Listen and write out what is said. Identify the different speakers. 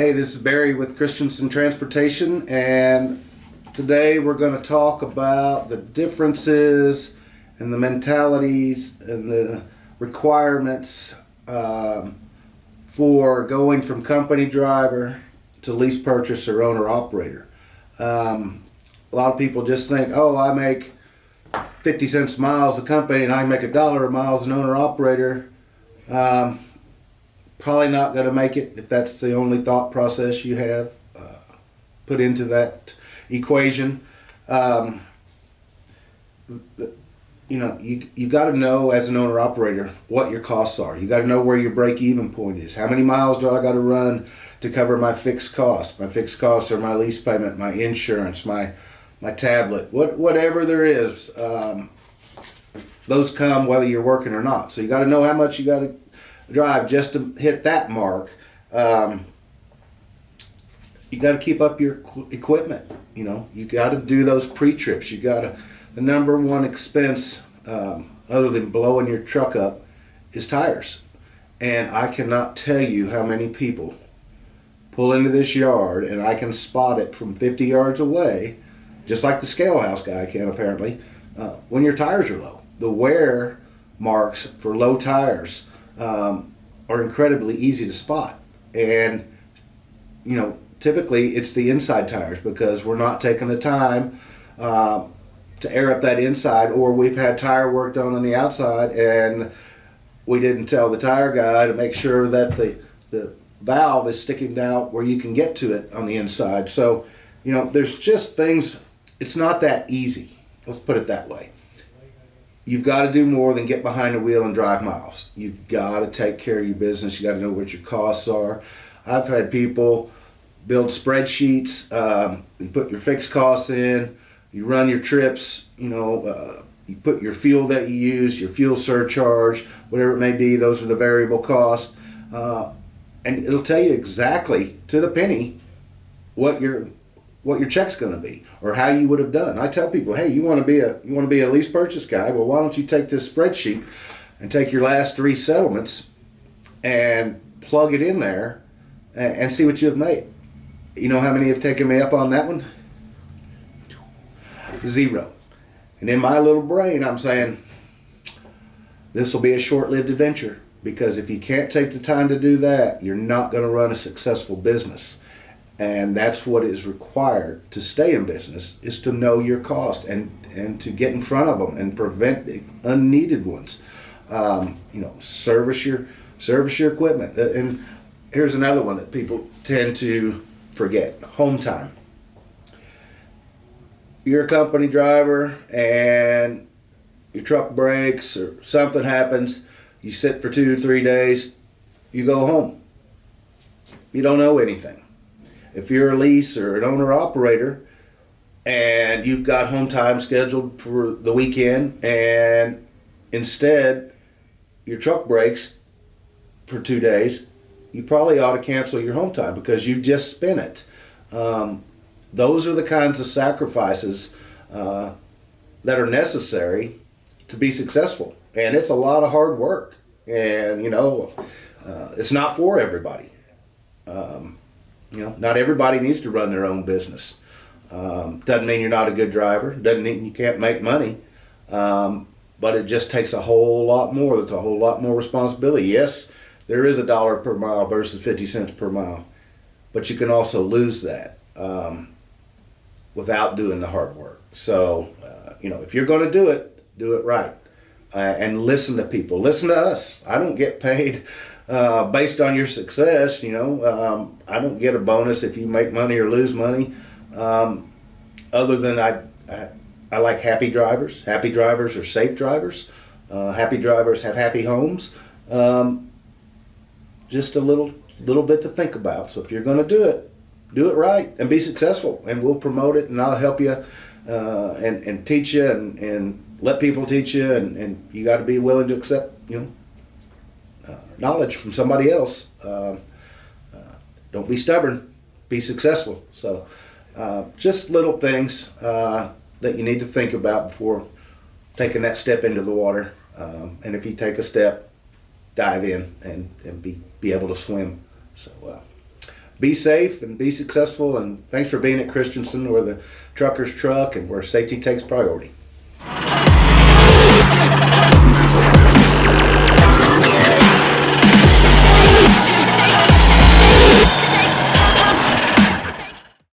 Speaker 1: Hey, this is Barry with Christenson Transportation, and today we're going to talk about the differences and the mentalities and the requirements for going from company driver to lease purchase or owner operator. A lot of people just think, oh, I make 50 cents a mile as a company and I make $1 a mile as an owner operator. Probably not going to make it if that's the only thought process you have put into that equation. You got to know as an owner operator what your costs are. You got to know where your break even point is. How many miles do I got to run to cover my fixed costs? My fixed costs are my lease payment, my insurance, my tablet, whatever there is. Those come whether you're working or not. So you got to know how much you got to drive just to hit that mark. You got to keep up your equipment. You got to do those pre-trips. The number one expense other than blowing your truck up is tires. And I cannot tell you how many people pull into this yard and I can spot it from 50 yards away, just like the scale house guy can apparently, when your tires are low. The wear marks for low tires are incredibly easy to spot. And, typically it's the inside tires because we're not taking the time to air up that inside, or we've had tire work done on the outside and we didn't tell the tire guy to make sure that the valve is sticking out where you can get to it on the inside. So, there's just things, it's not that easy. Let's put it that way. You've got to do more than get behind the wheel and drive miles. You've got to take care of your business. You got to know what your costs are. I've had people build spreadsheets. You put your fixed costs in. You run your trips. You put your fuel that you use, your fuel surcharge, whatever it may be. Those are the variable costs, and it'll tell you exactly to the penny what your check's going to be or how you would have done. I tell people, hey, you want to be a lease purchase guy? Well, why don't you take this spreadsheet and take your last 3 settlements and plug it in there and see what you have made. You know how many have taken me up on that one? 0. And in my little brain, I'm saying this will be a short-lived adventure, because if you can't take the time to do that, you're not going to run a successful business. And that's what is required to stay in business, is to know your cost and to get in front of them and prevent the unneeded ones. Service your equipment. And here's another one that people tend to forget: home time. You're a company driver and your truck breaks or something happens. You sit for 2 or 3 days. You go home. You don't know anything. If you're a lease or an owner operator and you've got home time scheduled for the weekend and instead your truck breaks for 2 days, you probably ought to cancel your home time because you just spent it. Those are the kinds of sacrifices that are necessary to be successful. And it's a lot of hard work. And, it's not for everybody. Not everybody needs to run their own business. Doesn't mean you're not a good driver. Doesn't mean you can't make money. But it just takes a whole lot more. There's a whole lot more responsibility. Yes, there is $1 per mile versus 50 cents per mile. But you can also lose that without doing the hard work. So, if you're going to do it right. And listen to people. Listen to us. I don't get paid based on your success. I don't get a bonus if you make money or lose money. Other than I like happy drivers. Happy drivers are safe drivers. Happy drivers have happy homes. Just a little bit to think about. So if you're going to do it right and be successful, and we'll promote it, and I'll help you and teach you and let people teach you, and you got to be willing to accept knowledge from somebody else. Don't be stubborn, be successful. So just little things that you need to think about before taking that step into the water. And if you take a step, dive in and be able to swim. So be safe and be successful. And thanks for being at Christenson, where the trucker's truck and where safety takes priority.